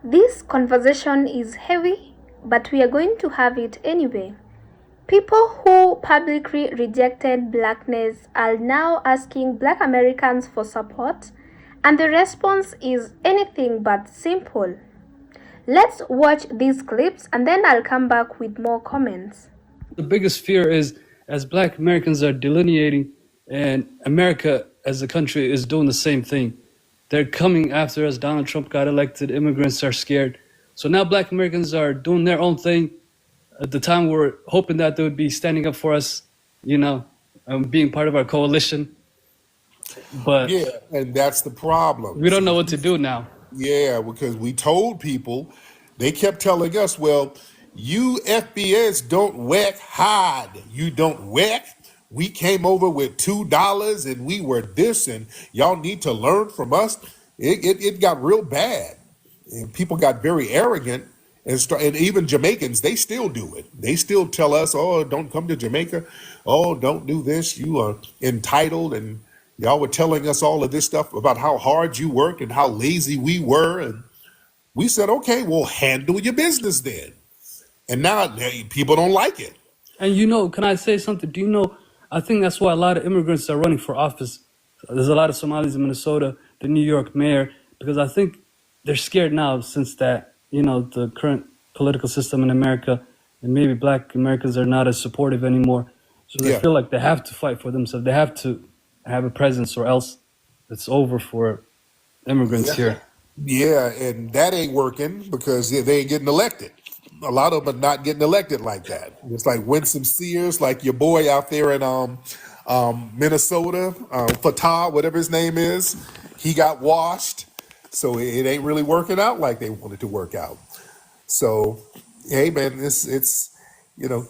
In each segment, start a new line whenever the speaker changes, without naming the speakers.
This conversation is heavy, but we are going to have it anyway. People who publicly rejected blackness are now asking black Americans for support, and the response is anything but simple. Let's watch these clips and then I'll come back with more comments.
The biggest fear is, as black Americans are delineating, and America as a country is doing the same thing. They're coming after us. Donald Trump got elected. Immigrants are scared. So now black Americans are doing their own thing. At the time, we were hoping that they would be standing up for us, being part of our coalition. But
Yeah, and that's the problem.
we don't know what to do now.
Yeah, because we told people, they kept telling us, well, you FBS don't work hard. You don't work. We came over with $2 and we were this, and y'all need to learn from us. It got real bad. And people got very arrogant, and even Jamaicans, they still do it. They still tell us, oh, don't come to Jamaica. Oh, don't do this. You are entitled. And y'all were telling us all of this stuff about how hard you work and how lazy we were. And we said, okay, well, handle your business then. And now people don't like it.
And can I say something? Do you know, I think that's why a lot of immigrants are running for office. There's a lot of Somalis in Minnesota, the New York mayor, because I think they're scared now since that, the current political system in America, and maybe black Americans are not as supportive anymore. So they
Yeah.
feel like they have to fight for themselves. They have to have a presence, or else it's over for immigrants here.
Yeah, and that ain't working because they ain't getting elected. A lot of them are not getting elected like that. It's like Winsome Sears, like your boy out there in Minnesota, Fatah, whatever his name is. He got washed, so it ain't really working out like they wanted to work out. So, hey man, it's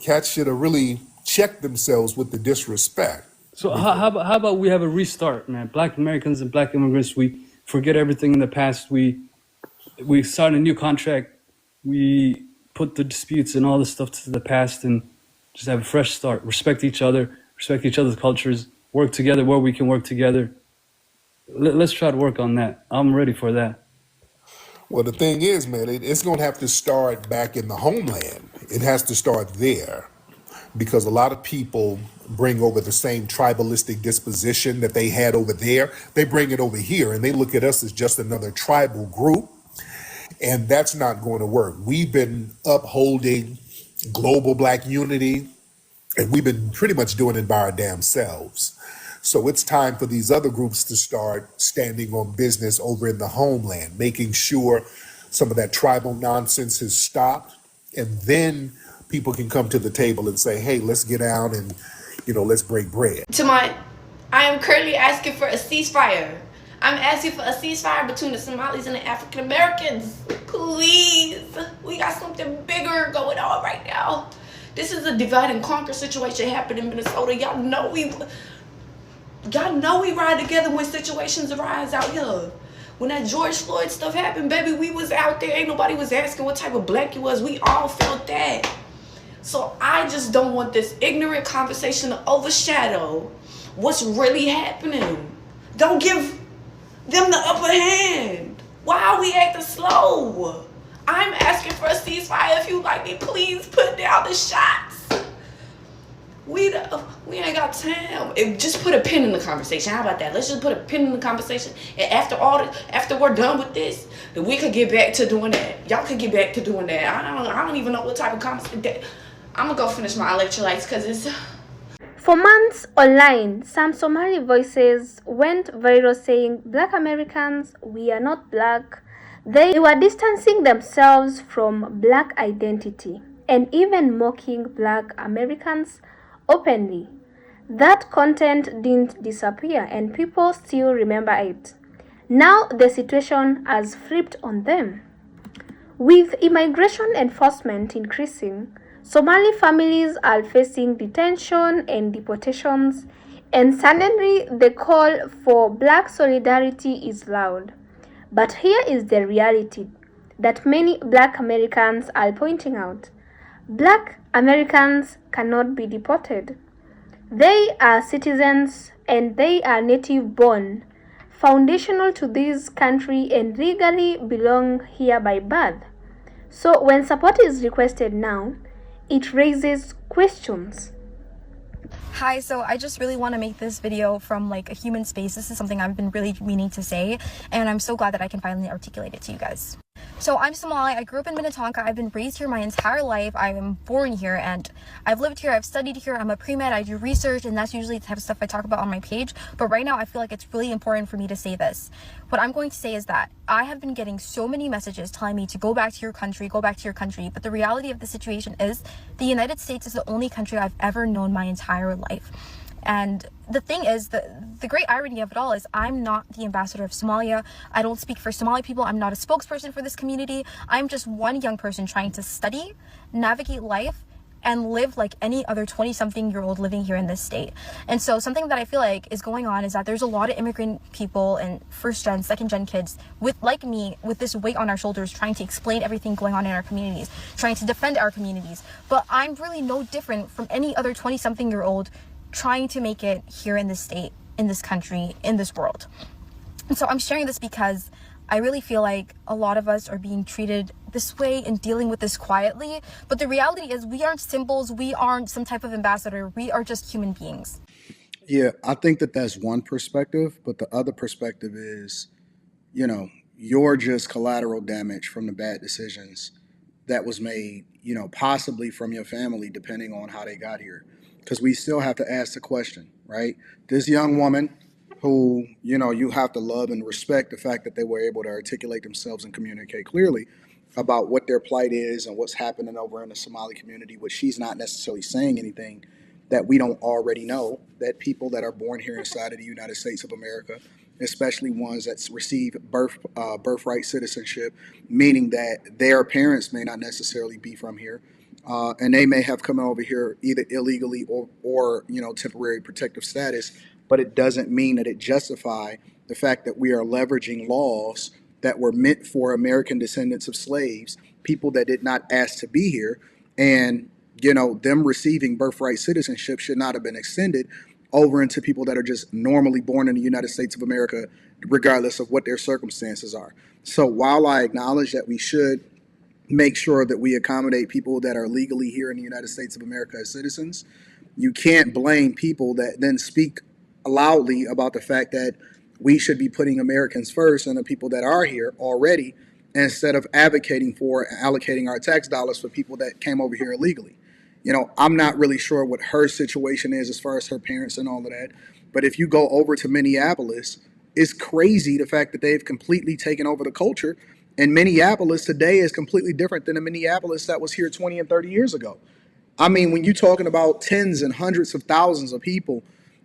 cats should have really checked themselves with the disrespect.
So how about we have a restart, man? Black Americans and black immigrants, we forget everything in the past. We start a new contract. We put the disputes and all this stuff to the past and just have a fresh start. Respect each other, respect each other's cultures, work together where we can work together. Let's try to work on that. I'm ready for that.
Well, the thing is, man, it's going to have to start back in the homeland. It has to start there because a lot of people bring over the same tribalistic disposition that they had over there. They bring it over here and they look at us as just another tribal group. And that's not going to work. We've been upholding global black unity, and we've been pretty much doing it by our damn selves. So it's time for these other groups to start standing on business over in the homeland, making sure some of that tribal nonsense has stopped. And then people can come to the table and say, hey, let's get down and, let's break bread.
I am currently asking for a ceasefire. I'm asking for a ceasefire between the Somalis and the African Americans. Please. We got something bigger going on right now. This is a divide and conquer situation happening in Minnesota. Y'all know we ride together when situations arise out here. When that George Floyd stuff happened, baby, we was out there. Ain't nobody was asking what type of black you was. We all felt that. So I just don't want this ignorant conversation to overshadow what's really happening. Don't give them the upper hand. Why are we acting slow? I'm asking for a ceasefire. If you like me, please put down the shots. We ain't got time. Just put a pin in the conversation. How about that? Let's just put a pin in the conversation. And after we're done with this, then we could get back to doing that. Y'all could get back to doing that. I don't even know what type of conversation. I'm gonna go finish my electrolytes because it's.
For months online, some Somali voices went viral saying, Black Americans, we are not black. They were distancing themselves from black identity and even mocking black Americans openly. That content didn't disappear and people still remember it. Now the situation has flipped on them. With immigration enforcement increasing, Somali families are facing detention and deportations, and suddenly the call for black solidarity is loud. But here is the reality that many black Americans are pointing out. Black Americans cannot be deported. They are citizens and they are native born. foundational to this country and legally belong here by birth. So when support is requested now, it raises questions.
Hi, so I just really want to make this video from like a human space. This is something I've been really meaning to say, and I'm so glad that I can finally articulate it to you guys. So I'm Somali. I grew up in Minnetonka. I've been raised here my entire life. I am born here and I've lived here. I've studied here. I'm a pre-med. I do research, and that's usually the type of stuff I talk about on my page. But right now I feel like it's really important for me to say this. What I'm going to say is that I have been getting so many messages telling me to go back to your country, go back to your country. But the reality of the situation is the United States is the only country I've ever known my entire life. And the thing is, the great irony of it all is I'm not the ambassador of Somalia. I don't speak for Somali people. I'm not a spokesperson for this community. I'm just one young person trying to study, navigate life, and live like any other 20-something-year-old living here in this state. And so something that I feel like is going on is that there's a lot of immigrant people and first-gen, second-gen kids like me, with this weight on our shoulders, trying to explain everything going on in our communities, trying to defend our communities. But I'm really no different from any other 20-something-year-old trying to make it here in this state, in this country, in this world. And so I'm sharing this because I really feel like a lot of us are being treated this way and dealing with this quietly. But the reality is we aren't symbols. We aren't some type of ambassador. We are just human beings.
Yeah, I think that that's one perspective, but the other perspective is, you're just collateral damage from the bad decisions that was made, possibly from your family, depending on how they got here. Because we still have to ask the question, right? This young woman who, you have to love and respect the fact that they were able to articulate themselves and communicate clearly about what their plight is and what's happening over in the Somali community, which she's not necessarily saying anything that we don't already know, that people that are born here inside of the United States of America, especially ones that receive birthright citizenship, meaning that their parents may not necessarily be from here, and they may have come over here either illegally or temporary protective status, but it doesn't mean that it justify the fact that we are leveraging laws that were meant for American descendants of slaves, people that did not ask to be here, and them receiving birthright citizenship should not have been extended over into people that are just normally born in the United States of America, regardless of what their circumstances are. So while I acknowledge that we should make sure that we accommodate people that are legally here in the United States of America as citizens, you can't blame people that then speak loudly about the fact that we should be putting Americans first and the people that are here already, instead of advocating for and allocating our tax dollars for people that came over here illegally. I'm not really sure what her situation is as far as her parents and all of that. But if you go over to Minneapolis, it's crazy the fact that they've completely taken over the culture. And Minneapolis today is completely different than the Minneapolis that was here 20 and 30 years ago. I mean, when you're talking about tens and hundreds of thousands of people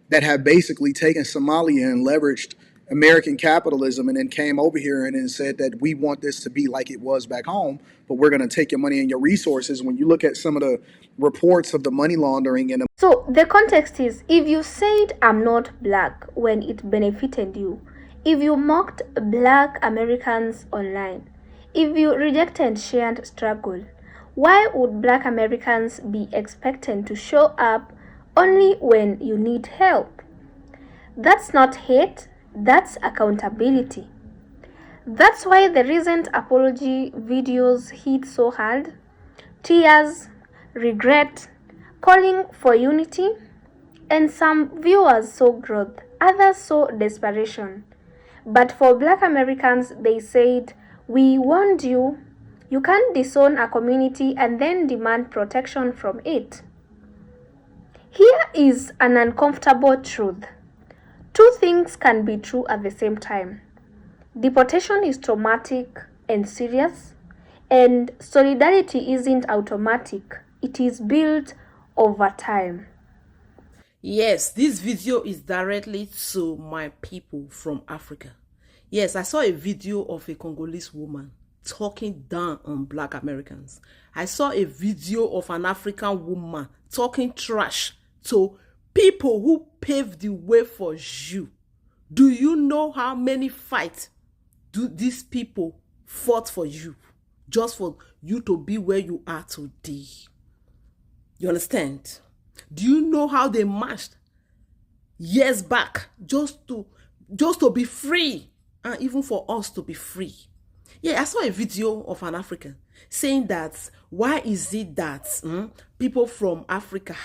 that have basically taken Somalia and leveraged American capitalism and then came over here and then said that we want this to be like it was back home, but we're going to take your money and your resources. When you look at some of the reports of the money laundering and
So the context is, if you said I'm not black when it benefited you, if you mocked black Americans online, if you rejected shared struggle, why would black Americans be expected to show up only when you need help? That's not hate, that's accountability. That's why the recent apology videos hit so hard. Tears, regret, calling for unity, and some viewers saw growth, others saw desperation. But for black Americans, they said, we warned you, you can't disown a community and then demand protection from it. Here is an uncomfortable truth. Two things can be true at the same time. Deportation is traumatic and serious, and solidarity isn't automatic. It is built over time.
Yes, this video is directly to my people from Africa. Yes, I saw a video of a Congolese woman talking down on black Americans. I saw a video of an African woman talking trash to people who paved the way for you. Do you know how many fights do these people fought for you, just for you to be where you are today? You understand? Do you know how they marched years back just to just to be free, and even for us to be free. Yeah, I saw a video of an African saying that why is it that people from Africa,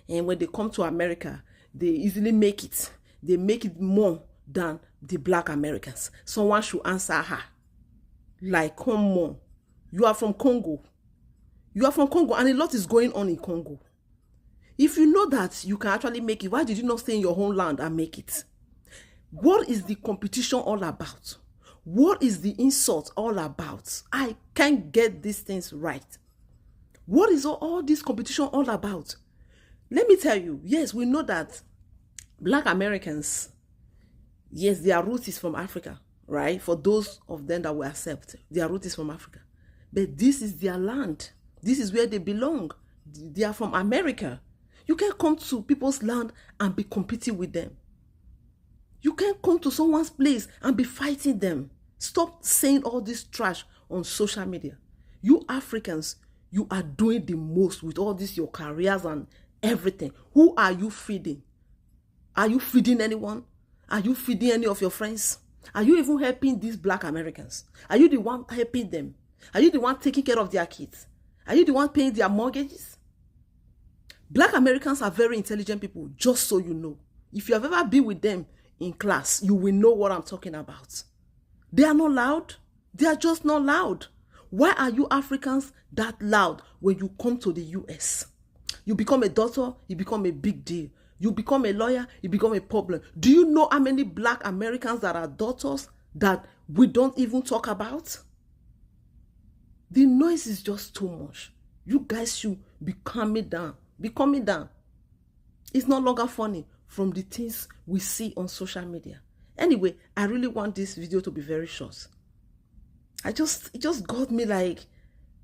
and when they come to America, they easily make it. They make it more than the black Americans. Someone should answer her. Like, come on. You are from Congo. You are from Congo, and a lot is going on in Congo. If you know that you can actually make it, why did you not stay in your homeland and make it? What is the competition all about? What is the insult all about? I can't get these things right. What is all this competition all about? Let me tell you, yes, we know that black Americans, yes, their root is from Africa, right? For those of them that will accept, their root is from Africa. But this is their land. This is where they belong. They are from America. You can't come to people's land and be competing with them. You can't come to someone's place and be fighting them. Stop saying all this trash on social media. You Africans, you are doing the most with all this, your careers and everything. Who are you feeding? Are you feeding anyone? Are you feeding any of your friends? Are you even helping these black Americans? Are you the one helping them? Are you the one taking care of their kids? Are you the one paying their mortgages? Black Americans are very intelligent people, just so you know. If you have ever been with them in class, you will know what I'm talking about. They are not loud. They are just not loud. Why are you Africans that loud when you come to the US? You become a doctor, you become a big deal. You become a lawyer, you become a problem. Do you know how many black Americans that are doctors that we don't even talk about? The noise is just too much. You guys should be calming down. Be calming down. It's no longer funny from the things we see on social media. Anyway, I really want this video to be very short. It just got me like,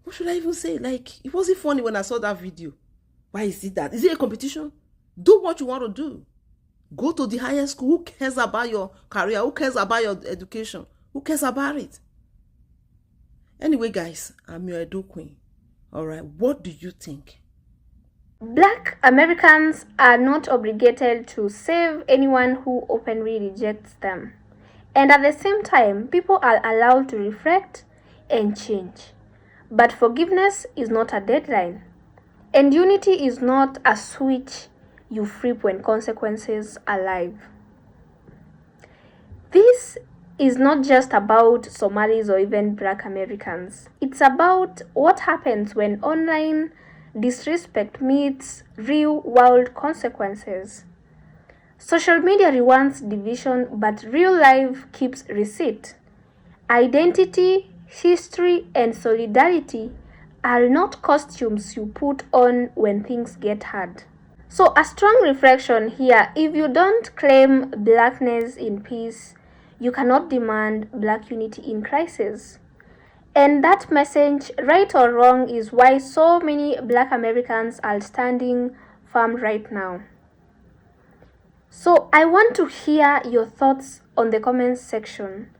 what should I even say? Like, it wasn't funny when I saw that video. Why is it that? Is it a competition? Do what you want to do. Go to the higher school. Who cares about your career? Who cares about your education? Who cares about it? Anyway, guys, I'm your Edo Queen. All right, what do you think?
Black Americans are not obligated to save anyone who openly rejects them. And at the same time, people are allowed to reflect and change. But forgiveness is not a deadline. And unity is not a switch you flip when consequences are live. This is not just about Somalis or even Black Americans. It's about what happens when online disrespect meets real-world consequences. Social media rewards division, but real life keeps receipt. Identity, history, and solidarity are not costumes you put on when things get hard. So a strong reflection here: if you don't claim blackness in peace, you cannot demand black unity in crisis. And that message, right or wrong, is why so many Black Americans are standing firm right now. So I want to hear your thoughts on the comments section.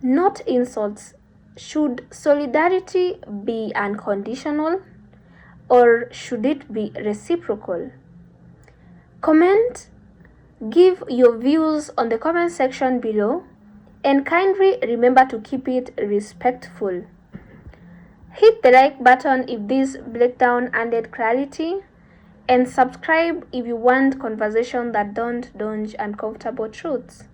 Not insults. Should solidarity be unconditional, or should it be reciprocal? Comment, give your views on the comment section below. And kindly remember to keep it respectful. Hit the like button if this breakdown added clarity, and subscribe if you want conversation that don't dodge uncomfortable truths.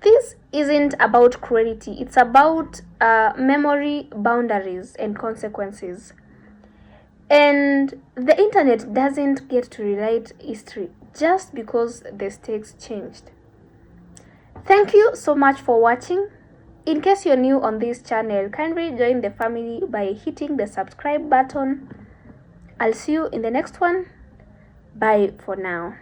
This isn't about cruelty, it's about memory, boundaries, and consequences. And the internet doesn't get to rewrite history just because the stakes changed. Thank you so much for watching. In case you're new on this channel, kindly join the family by hitting the subscribe button. I'll see you in the next one. Bye for now.